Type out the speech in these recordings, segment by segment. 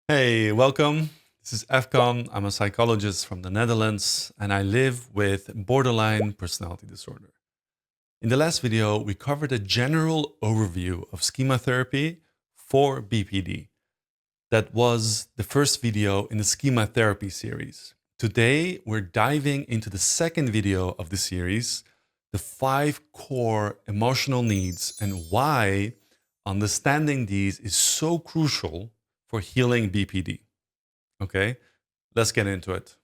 Hey, welcome. This is FCOM. I'm a psychologist from the Netherlands, and I live with borderline personality disorder. In the last video, we covered a general overview of schema therapy for BPD. That was the first video in the Schema Therapy series. Today, we're diving into the second video of the series, the 5 core emotional needs and why understanding these is so crucial for healing BPD. Okay, let's get into it.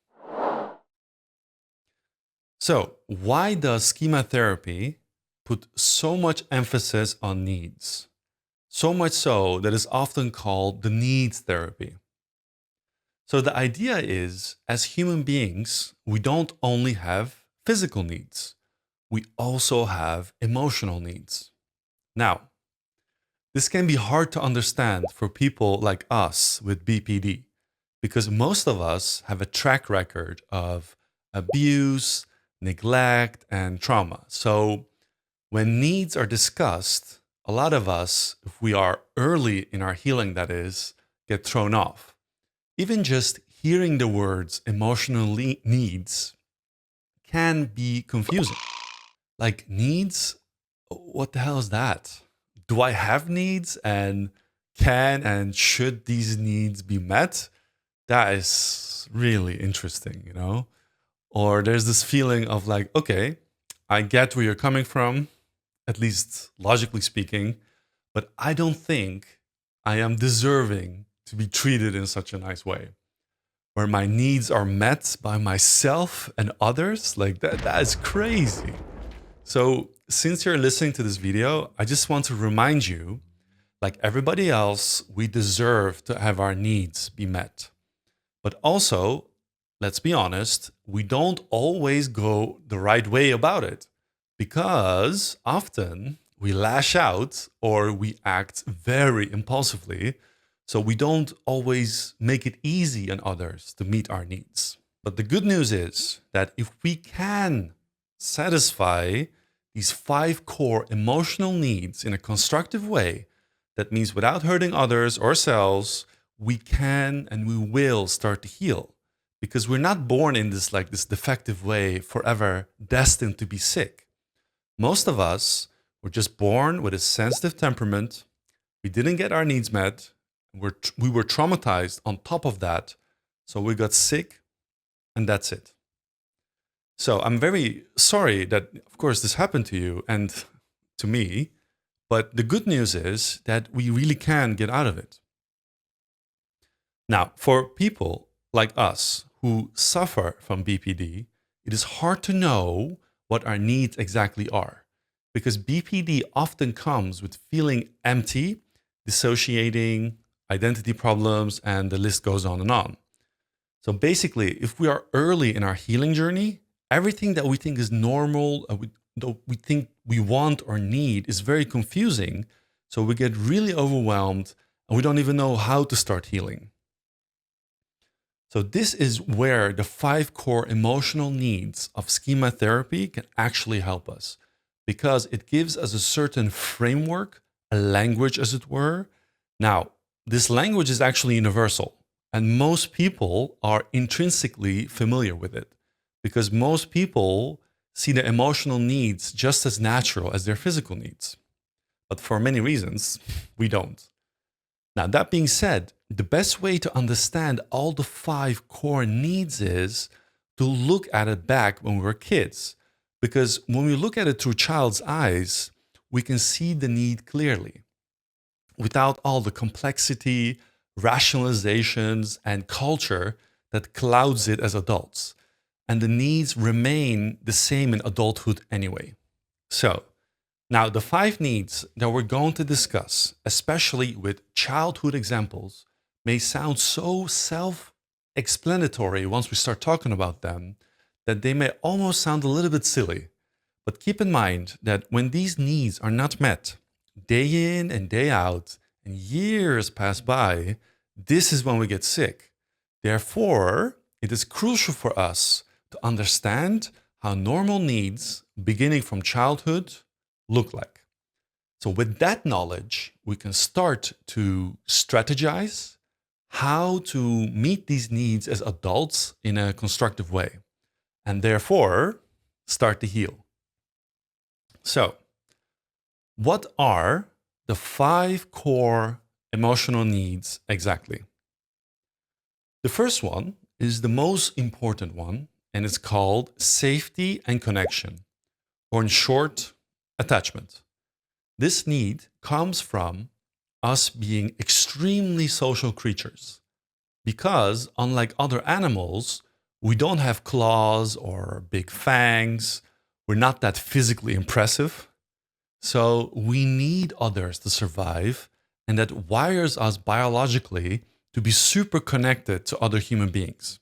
So, why does schema therapy put so much emphasis on needs? So much so that it's often called the needs therapy. So, the idea is as human beings, we don't only have physical needs, we also have emotional needs. Now, this can be hard to understand for people like us with BPD because most of us have a track record of abuse, neglect, and trauma. So when needs are discussed, a lot of us, if we are early in our healing, that is, get thrown off. Even just hearing the words emotional needs can be confusing. Like, needs? What the hell is that? Do I have needs? And can and should these needs be met? That is really interesting, you know? Or there's this feeling of like, okay, I get where you're coming from, at least logically speaking, but I don't think I am deserving to be treated in such a nice way. Where my needs are met by myself and others, like that is crazy. So, since you're listening to this video, I just want to remind you, like everybody else, we deserve to have our needs be met. But also, let's be honest, we don't always go the right way about it because often we lash out or we act very impulsively. So we don't always make it easy on others to meet our needs. But the good news is that if we can satisfy these 5 core emotional needs in a constructive way, that means without hurting others or ourselves, we can and we will start to heal because we're not born in this defective way forever destined to be sick. Most of us were just born with a sensitive temperament. We didn't get our needs met. We were traumatized on top of that. So we got sick and that's it. So I'm very sorry that, of course, this happened to you and to me. But the good news is that we really can get out of it. Now, for people like us who suffer from BPD, it is hard to know what our needs exactly are because BPD often comes with feeling empty, dissociating, identity problems, and the list goes on and on. So basically, if we are early in our healing journey, everything that we think is normal, we think we want or need is very confusing. So we get really overwhelmed and we don't even know how to start healing. So this is where the 5 core emotional needs of schema therapy can actually help us because it gives us a certain framework, a language as it were. Now, this language is actually universal and most people are intrinsically familiar with it because most people see their emotional needs just as natural as their physical needs. But for many reasons, we don't. Now, that being said, the best way to understand all the 5 core needs is to look at it back when we were kids. Because when we look at it through child's eyes, we can see the need clearly without all the complexity, rationalizations, and culture that clouds it as adults. And the needs remain the same in adulthood anyway. So, now, the 5 needs that we're going to discuss, especially with childhood examples, may sound so self explanatory once we start talking about them that they may almost sound a little bit silly. But keep in mind that when these needs are not met, day in and day out, and years pass by, this is when we get sick. Therefore, it is crucial for us to understand how normal needs, beginning from childhood, look like. So with that knowledge, we can start to strategize how to meet these needs as adults in a constructive way, and therefore start to heal. So, what are the 5 core emotional needs exactly? The first one is the most important one, and it's called safety and connection, or in short, attachment. This need comes from us being extremely social creatures because, unlike other animals, we don't have claws or big fangs. We're not that physically impressive. So we need others to survive, and that wires us biologically to be super connected to other human beings.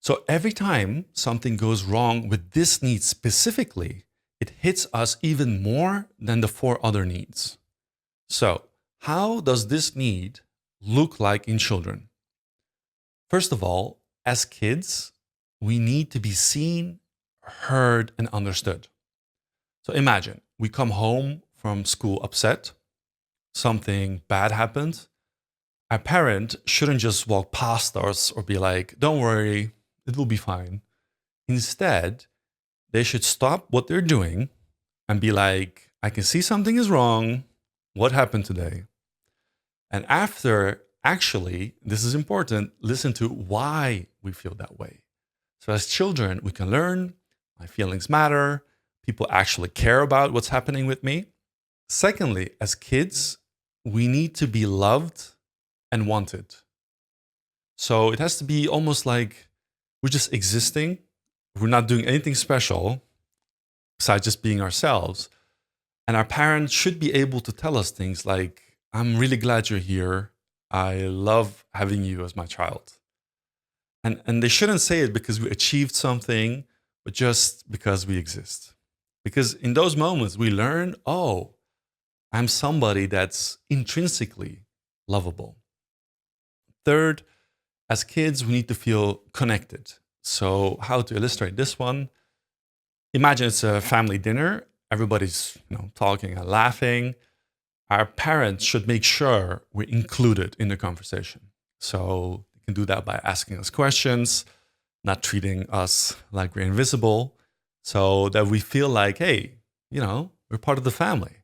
So every time something goes wrong with this need specifically, it hits us even more than the 4 other needs. So, how does this need look like in children? First of all, as kids, we need to be seen, heard, and understood. So imagine we come home from school upset, something bad happened. Our parent shouldn't just walk past us or be like, don't worry, it will be fine. Instead, they should stop what they're doing and be like, I can see something is wrong. What happened today? And after, actually, this is important, listen to why we feel that way. So as children, we can learn my feelings matter. People actually care about what's happening with me. Secondly, as kids, we need to be loved and wanted. So it has to be almost like we're just existing. We're not doing anything special besides just being ourselves. And our parents should be able to tell us things like, I'm really glad you're here. I love having you as my child. And they shouldn't say it because we achieved something, but just because we exist. Because in those moments, we learn, oh, I'm somebody that's intrinsically lovable. Third, as kids, we need to feel connected. So, how to illustrate this one? Imagine it's a family dinner. Everybody's talking and laughing. Our parents should make sure we're included in the conversation. So they can do that by asking us questions, not treating us like we're invisible, so that we feel like, hey, we're part of the family.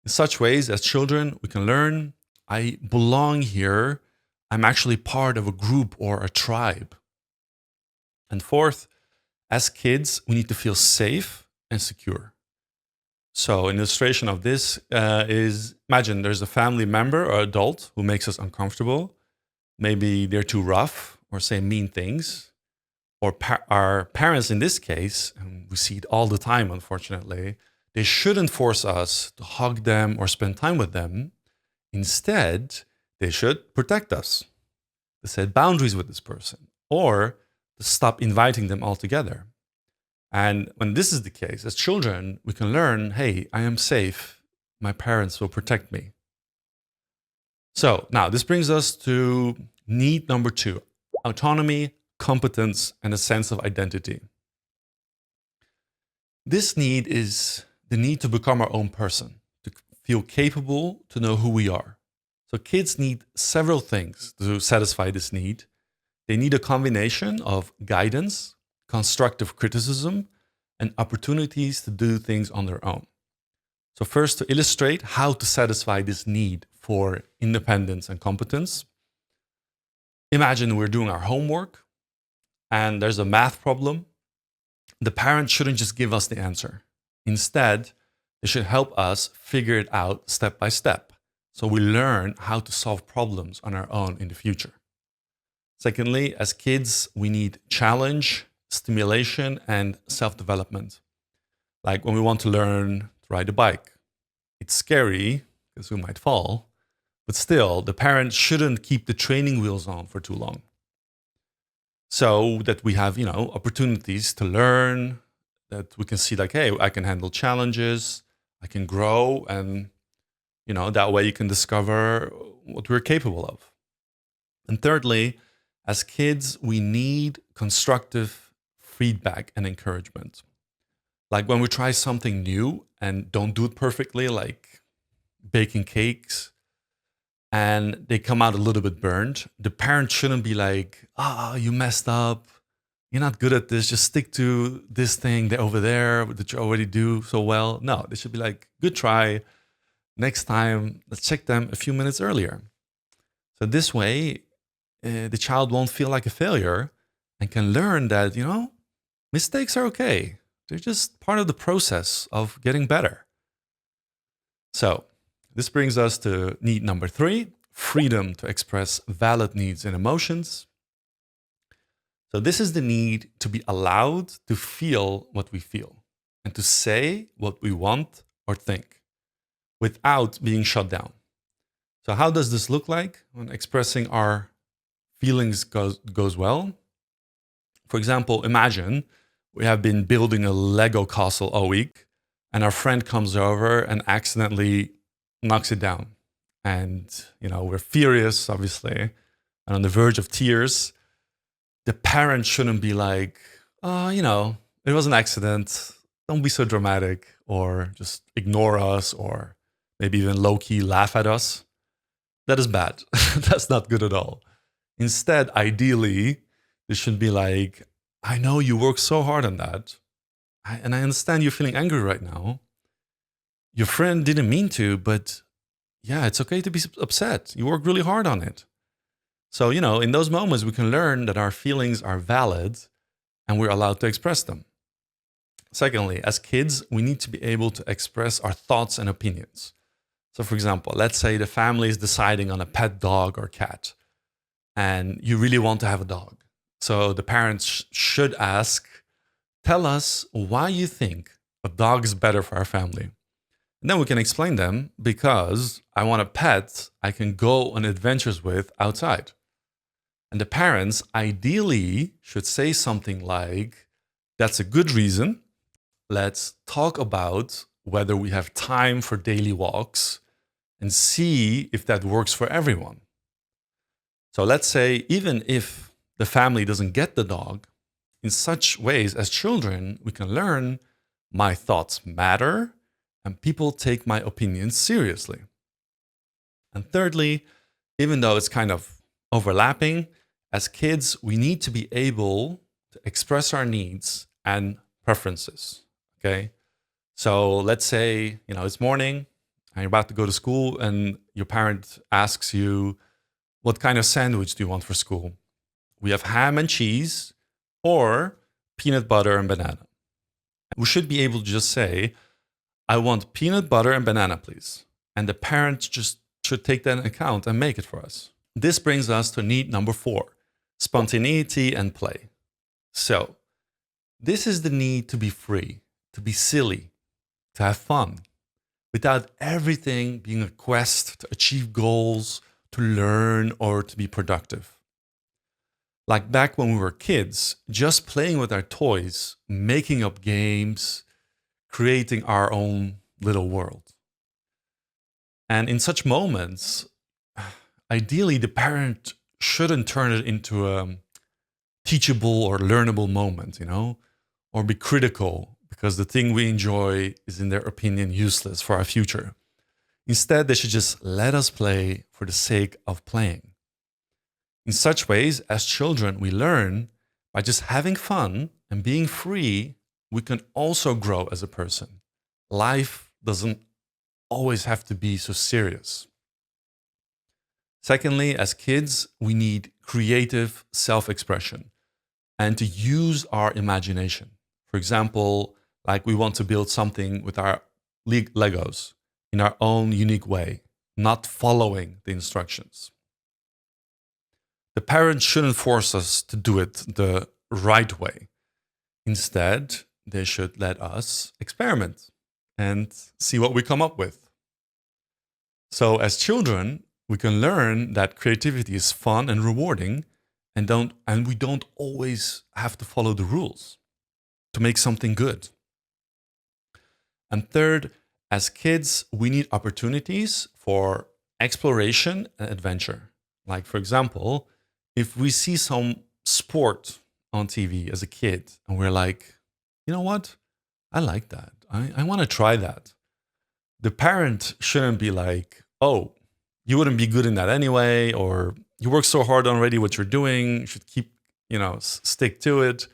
In such ways, as children, we can learn, I belong here. I'm actually part of a group or a tribe. And fourth, as kids, we need to feel safe and secure. So an illustration of this is, imagine there's a family member or adult who makes us uncomfortable. Maybe they're too rough or say mean things. Or our parents in this case, and we see it all the time, unfortunately, they shouldn't force us to hug them or spend time with them. Instead, they should protect us, to set boundaries with this person, or to stop inviting them altogether. And when this is the case, as children, we can learn, hey, I am safe. My parents will protect me. So now this brings us to need number 2, autonomy, competence, and a sense of identity. This need is the need to become our own person, to feel capable, to know who we are. So kids need several things to satisfy this need. They need a combination of guidance, constructive criticism, and opportunities to do things on their own. So first, to illustrate how to satisfy this need for independence and competence, imagine we're doing our homework and there's a math problem. The parent shouldn't just give us the answer. Instead, they should help us figure it out step by step, so we learn how to solve problems on our own in the future. Secondly, as kids, we need challenge, stimulation, and self-development. Like when we want to learn to ride a bike. It's scary because we might fall, but still, the parent shouldn't keep the training wheels on for too long. So that we have, opportunities to learn, that we can see like, hey, I can handle challenges, I can grow, and, that way you can discover what we're capable of. And thirdly, as kids, we need constructive feedback and encouragement. Like when we try something new and don't do it perfectly, like baking cakes, and they come out a little bit burned, the parent shouldn't be like, you messed up. You're not good at this. Just stick to this thing over there that you already do so well. No, they should be like, good try. Next time, let's check them a few minutes earlier. So this way, the child won't feel like a failure and can learn that, mistakes are okay. They're just part of the process of getting better. So this brings us to need number 3, freedom to express valid needs and emotions. So this is the need to be allowed to feel what we feel and to say what we want or think without being shut down. So how does this look like when expressing our feelings goes well? For example, imagine we have been building a Lego castle all week and our friend comes over and accidentally knocks it down. And, we're furious, obviously, and on the verge of tears. The parent shouldn't be like, it was an accident. Don't be so dramatic, or just ignore us, or maybe even low-key laugh at us. That is bad. That's not good at all. Instead, ideally, this should be like, I know you worked so hard on that, and I understand you're feeling angry right now. Your friend didn't mean to, but yeah, it's okay to be upset. You worked really hard on it. So, in those moments, we can learn that our feelings are valid and we're allowed to express them. Secondly, as kids, we need to be able to express our thoughts and opinions. So, for example, let's say the family is deciding on a pet dog or cat, and you really want to have a dog. So the parents should ask, tell us why you think a dog is better for our family. And then we can explain them, because I want a pet I can go on adventures with outside. And the parents ideally should say something like, that's a good reason. Let's talk about whether we have time for daily walks and see if that works for everyone. So let's say, even if the family doesn't get the dog, in such ways as children, we can learn my thoughts matter and people take my opinions seriously. And thirdly, even though it's kind of overlapping, as kids, we need to be able to express our needs and preferences. Okay. So let's say, it's morning and you're about to go to school and your parent asks you, what kind of sandwich do you want for school? We have ham and cheese or peanut butter and banana. We should be able to just say, I want peanut butter and banana, please. And the parent just should take that into account and make it for us. This brings us to need number 4, spontaneity and play. So this is the need to be free, to be silly, to have fun, without everything being a quest to achieve goals, to learn, or to be productive. Like back when we were kids, just playing with our toys, making up games, creating our own little world. And in such moments, ideally, the parent shouldn't turn it into a teachable or learnable moment, or be critical because the thing we enjoy is, in their opinion, useless for our future. Instead, they should just let us play for the sake of playing. In such ways, as children, we learn by just having fun and being free, we can also grow as a person. Life doesn't always have to be so serious. Secondly, as kids, we need creative self-expression and to use our imagination. For example, like we want to build something with our Legos in our own unique way, not following the instructions. The parents shouldn't force us to do it the right way. Instead, they should let us experiment and see what we come up with. So as children, we can learn that creativity is fun and rewarding, and we don't always have to follow the rules to make something good. And third, as kids, we need opportunities for exploration and adventure. Like, for example, if we see some sport on TV as a kid and we're like, you know what? I like that. I want to try that. The parent shouldn't be like, oh, you wouldn't be good in that anyway, or you work so hard already what you're doing, you should keep, stick to it.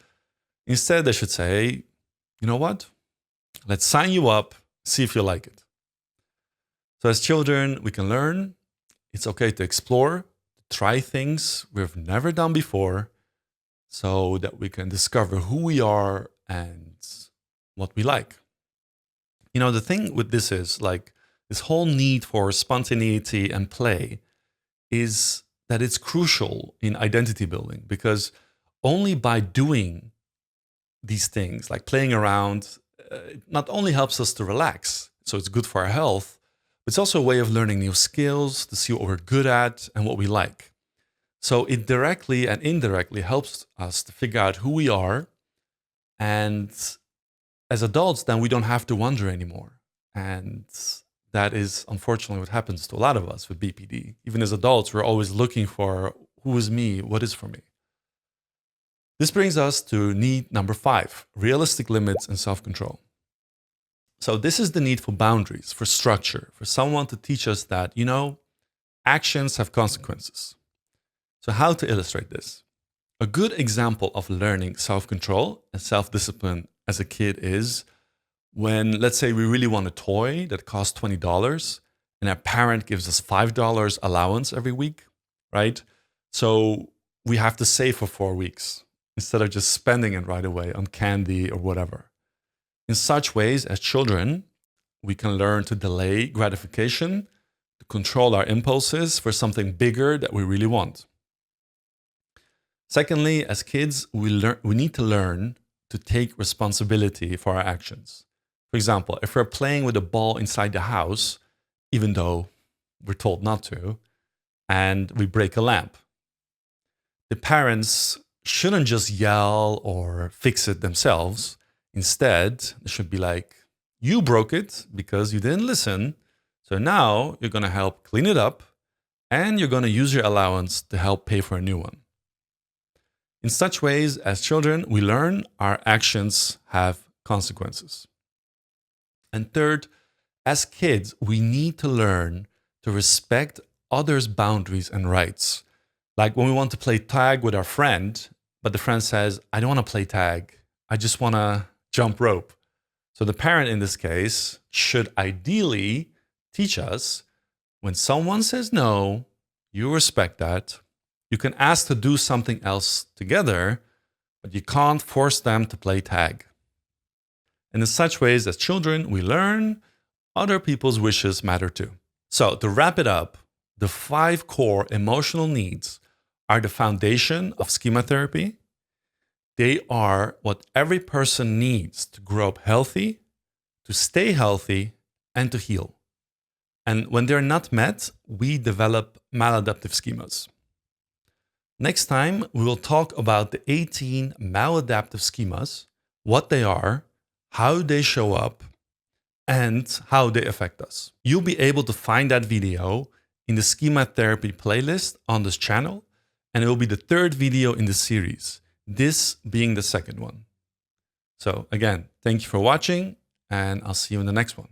Instead, they should say, you know what? Let's sign you up, see if you like it. So as children, we can learn. It's okay to explore, try things we've never done before, so that we can discover who we are and what we like. The thing with this is like this whole need for spontaneity and play is that it's crucial in identity building, because only by doing these things, like playing around, it not only helps us to relax, so it's good for our health, but it's also a way of learning new skills, to see what we're good at and what we like. So it directly and indirectly helps us to figure out who we are. And as adults, then we don't have to wonder anymore. And that is unfortunately what happens to a lot of us with BPD. Even as adults, we're always looking for who is me, what is for me. This brings us to need number 5, realistic limits and self-control. So this is the need for boundaries, for structure, for someone to teach us that, actions have consequences. So how to illustrate this? A good example of learning self-control and self-discipline as a kid is when, let's say, we really want a toy that costs $20 and our parent gives us $5 allowance every week, right? So we have to save for 4 weeks instead of just spending it right away on candy or whatever. In such ways, as children, we can learn to delay gratification, to control our impulses for something bigger that we really want. Secondly, as kids, we need to learn to take responsibility for our actions. For example, if we're playing with a ball inside the house, even though we're told not to, and we break a lamp, the parents shouldn't just yell or fix it themselves. Instead, they should be like, you broke it because you didn't listen. So now you're going to help clean it up and you're going to use your allowance to help pay for a new one. In such ways, as children, we learn our actions have consequences. And third, as kids, we need to learn to respect others' boundaries and rights. Like when we want to play tag with our friend, but the friend says, I don't want to play tag. I just want to jump rope. So the parent in this case should ideally teach us when someone says no, you respect that. You can ask to do something else together, but you can't force them to play tag. And in such ways, as children, we learn other people's wishes matter too. So to wrap it up, the 5 core emotional needs are the foundation of Schema Therapy. They are what every person needs to grow up healthy, to stay healthy, and to heal. And when they're not met, we develop maladaptive schemas. Next time, we will talk about the 18 maladaptive schemas, what they are, how they show up, and how they affect us. You'll be able to find that video in the Schema Therapy playlist on this channel, and it will be the 3rd video in the series, this being the 2nd one. So again, thank you for watching, and I'll see you in the next one.